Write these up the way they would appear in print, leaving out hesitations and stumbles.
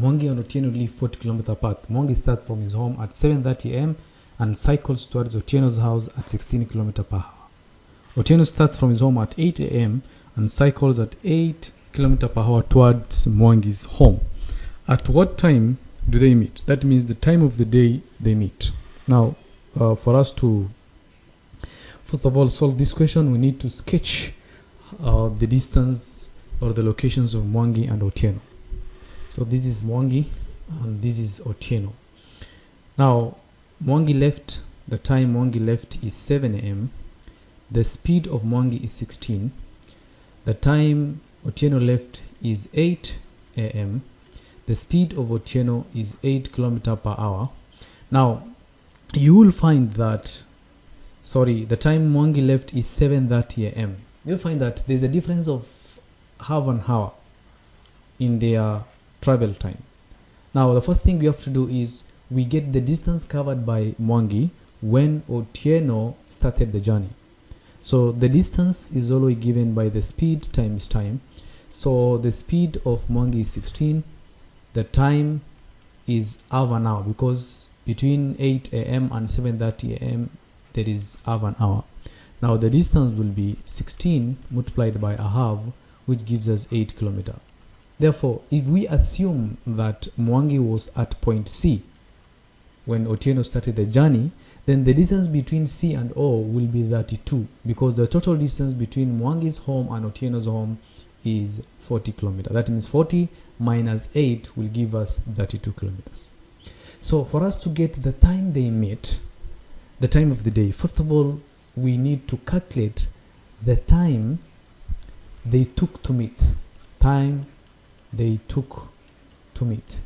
Mwangi and Otieno live 40 kilometers apart. Mwangi starts from his home at 7:30 a.m. and cycles towards Otieno's house at 16 kilometers per hour. Otieno starts from his home at 8 a.m. and cycles at 8 kilometers per hour towards Mwangi's home. At what time do they meet? That means the time of the day they meet. Now, for us to first of all solve this question, we need to sketch the distance or the locations of Mwangi and Otieno. So this is Mwangi and this is Otieno. Now, the time Mwangi left is 7 a.m. The speed of Mwangi is 16. The time Otieno left is 8 a.m. The speed of Otieno is 8 kilometers per hour. Now, you will find that, the time Mwangi left is 7:30 a.m. You'll find that there's a difference of half an hour in their travel time. Now, the first thing we have to do is we get the distance covered by Mwangi when Otieno started the journey. So the distance is always given by the speed times time. So the speed of Mwangi is 16. The time is half an hour because between 8 a.m. and 7:30 a.m. there is half an hour. Now the distance will be 16 multiplied by a half, which gives us 8 kilometers. Therefore, if we assume that Mwangi was at point C when Otieno started the journey, then the distance between C and O will be 32 because the total distance between Mwangi's home and Otieno's home is 40 kilometers. That means 40 minus 8 will give us 32 kilometers. So for us to get the time they met, the time of the day, first of all, we need to calculate the time they took to meet. Time they took to meet.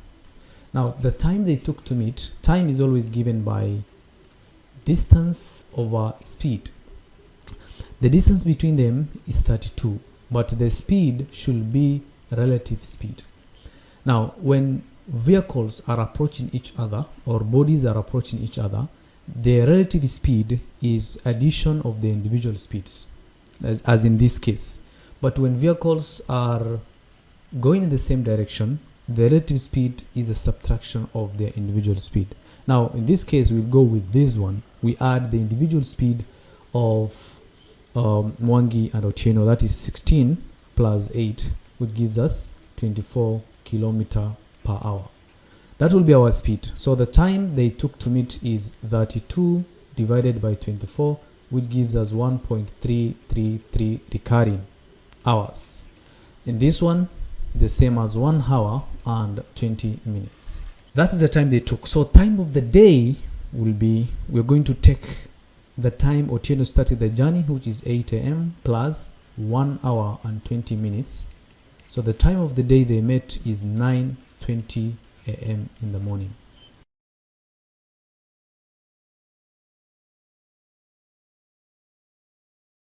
Now, the time they took to meet, time is always given by distance over speed. The distance between them is 32, but the speed should be relative speed. Now, when vehicles are approaching each other or bodies are approaching each other, the relative speed is addition of the individual speeds, as in this case. But when vehicles are going in the same direction, the relative speed is a subtraction of their individual speed. Now, in this case, we'll go with this one. We add the individual speed of Mwangi and Otieno, that is 16 plus 8, which gives us 24 kilometers per hour. That will be our speed. So the time they took to meet is 32 divided by 24, which gives us 1.333 recurring hours. In this one, the same as 1 hour and 20 minutes. That is the time they took. So time of the day will be, we're going to take the time Otieno started the journey, which is 8 a.m. plus 1 hour and 20 minutes. So the time of the day they met is 9:20 a.m. in the morning.